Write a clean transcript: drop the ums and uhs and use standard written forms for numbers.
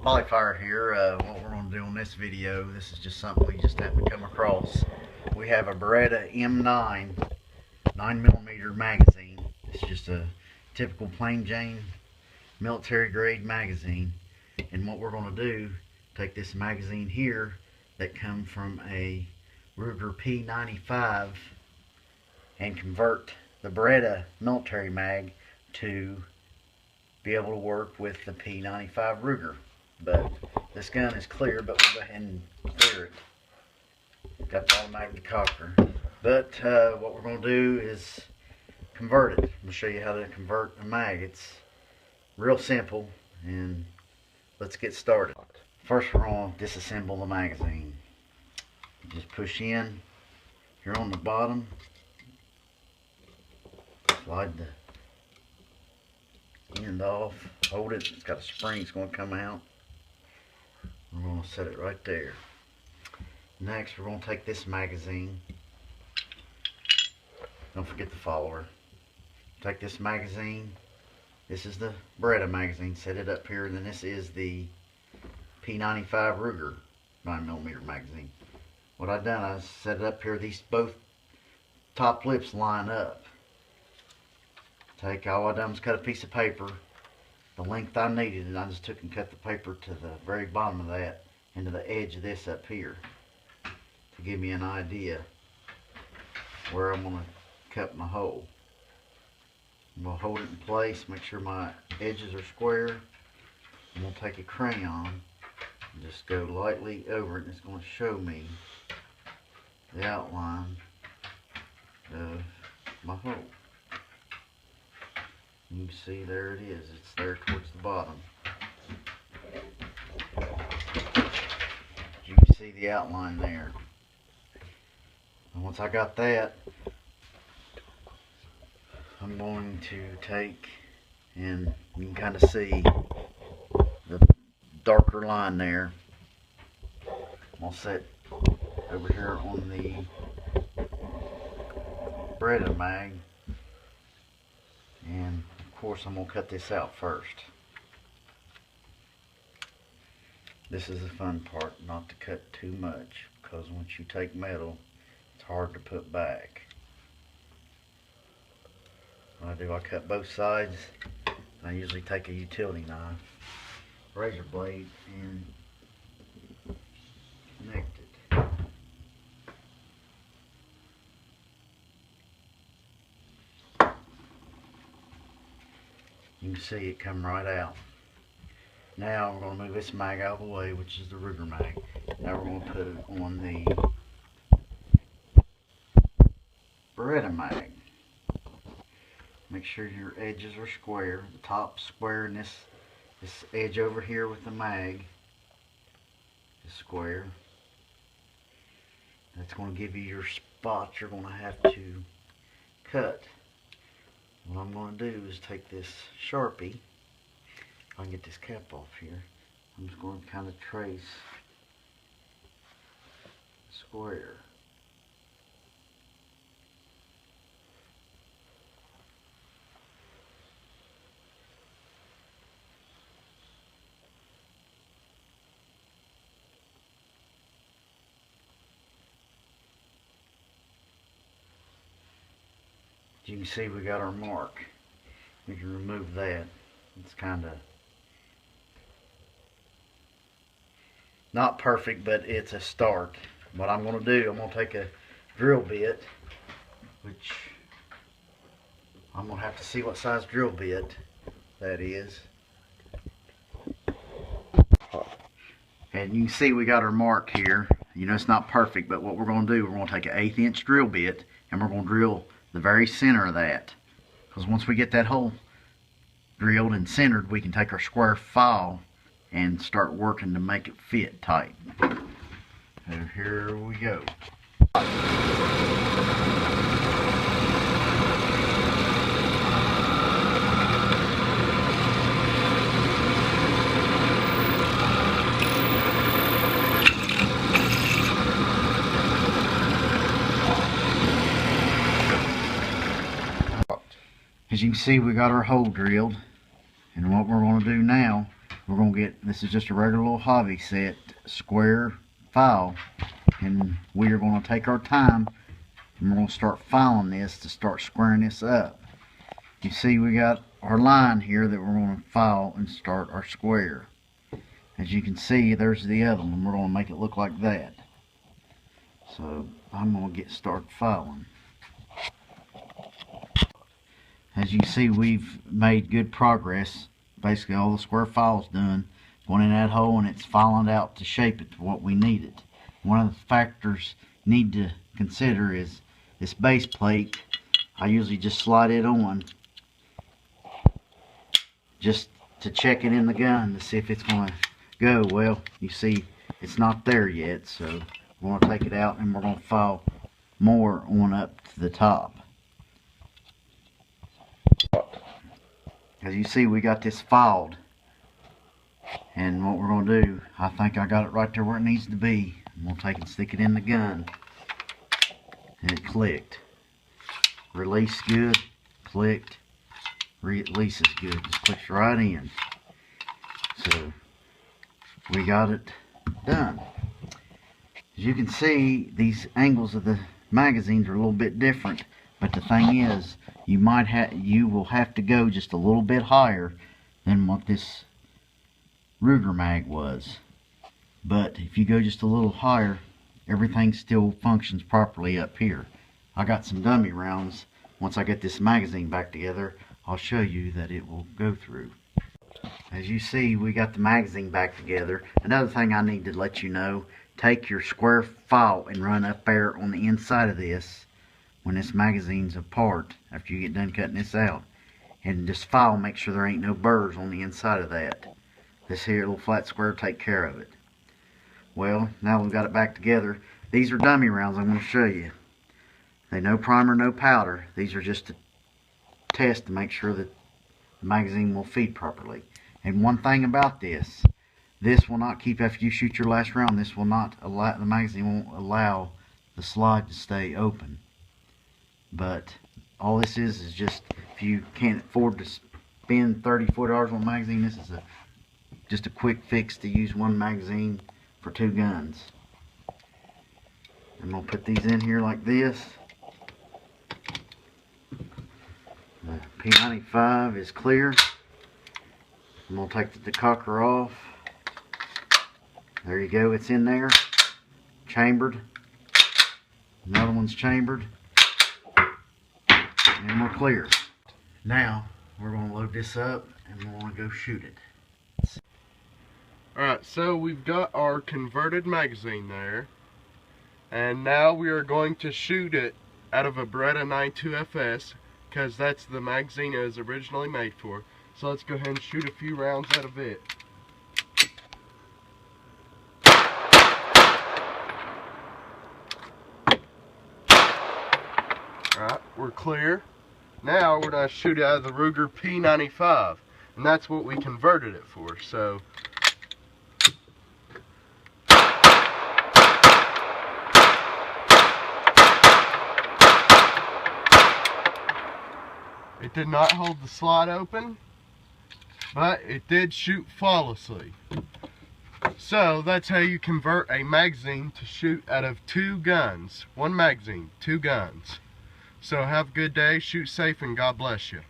Polyfire here. What we're going to do on this video, this is just something we just happened to come across. We have a Beretta M9 9mm magazine. It's just a typical plain Jane military grade magazine. And what we're going to do, take this magazine here that come from a Ruger P95 and convert the Beretta military mag to be able to work with the P95 Ruger. But this gun is clear, but we'll go ahead and clear it. Got the automatic cocker. But what we're going to do is convert it. I'm going to show you how to convert a mag. It's real simple, and let's get started. First, we're going to disassemble the magazine. Just push in here on the bottom. Slide the end off, hold it. It's got a spring, it's going to come out. We're going to set it right there. Next, we're going to take this magazine. Don't forget the follower. Take this magazine. This is the Beretta magazine. Set it up here. And then this is the P95 Ruger 9mm magazine. What I've done, I set it up here. These both top lips line up. All I done was cut a piece of paper the length I needed, and I just took and cut the paper to the very bottom of that and to the edge of this up here to give me an idea where I'm going to cut my hole. I'm going to hold it in place, make sure my edges are square. I'm going to take a crayon and just go lightly over it, and it's going to show me the outline of my hole. You can see there it is. It's there towards the bottom. You can see the outline there. And once I got that, I'm going to take, and you can kind of see the darker line there. I'll set over here on the Beretta mag, and of course I'm going to cut this out first. This is the fun part, not to cut too much, because once you take metal, it's hard to put back. What I do, I cut both sides. I usually take a utility knife, razor blade, and connect it. You can see it come right out. Now we're going to move this mag out of the way, which is the Ruger mag. Now we're going to put it on the Beretta mag. Make sure your edges are square. The top square, and this edge over here with the mag is square. That's going to give you your spots you're going to have to cut. What I'm going to do is take this Sharpie. If I can get this cap off here, I'm just going to kind of trace a square. You can see we got our mark. We can remove that. It's kind of not perfect, but it's a start. What I'm going to do, I'm going to take a drill bit, which I'm going to have to see what size drill bit that is. And you can see we got our mark here. You know, it's not perfect, but what we're going to do, we're going to take an 1/8 inch drill bit, and we're going to drill the very center of that, because once we get that hole drilled and centered, we can take our square file and start working to make it fit tight. So here we go. As you can see, we got our hole drilled, and what we're going to do now, we're going to get, this is just a regular little hobby set square file, and we are going to take our time and we're going to start filing this to start squaring this up. You see we got our line here that we're going to file and start our square. As you can see, there's the other one. We're going to make it look like that. So I'm going to get started filing. As you see, we've made good progress. Basically all the square file's done. Going in that hole and it's filing out to shape it to what we need it. One of the factors you need to consider is this base plate. I usually just slide it on just to check it in the gun to see if it's going to go. Well, you see it's not there yet, so we're going to take it out and we're going to file more on up to the top. As you see, we got this filed, and what we're going to do, I think I got it right there where it needs to be. I'm going to take and stick it in the gun, and it clicked. Release good, clicked, release is good, just clicks right in. So we got it done. As you can see, these angles of the magazines are a little bit different, but the thing is, you will have to go just a little bit higher than what this Ruger mag was. But if you go just a little higher, everything still functions properly up here. I got some dummy rounds. Once I get this magazine back together, I'll show you that it will go through. As you see, we got the magazine back together. Another thing I need to let you know, take your square file and run up there on the inside of this when this magazine's apart, after you get done cutting this out. And just file, make sure there ain't no burrs on the inside of that. This here little flat square will take care of it. Well, now we've got it back together. These are dummy rounds I'm going to show you. They no primer, no powder. These are just to test to make sure that the magazine will feed properly. And one thing about this will not keep after you shoot your last round. This will not allow, the magazine won't allow the slide to stay open. But all this is just, if you can't afford to spend $30, $40 on a magazine, this is just a quick fix to use one magazine for 2 guns. I'm going to put these in here like this. The P95 is clear. I'm going to take the decocker off. There you go, it's in there. Chambered. Another one's chambered. And we're clear. Now we're going to load this up and we're going to go shoot it. Alright, so we've got our converted magazine there, and now we are going to shoot it out of a Beretta 92FS, because that's the magazine it was originally made for. So let's go ahead and shoot a few rounds out of it. Alright, we're clear. Now we're going to shoot out of the Ruger P95, and that's what we converted it for. So it did not hold the slot open, but it did shoot flawlessly. So that's how you convert a magazine to shoot out of 2 guns. One magazine, 2 guns. So have a good day, shoot safe, and God bless you.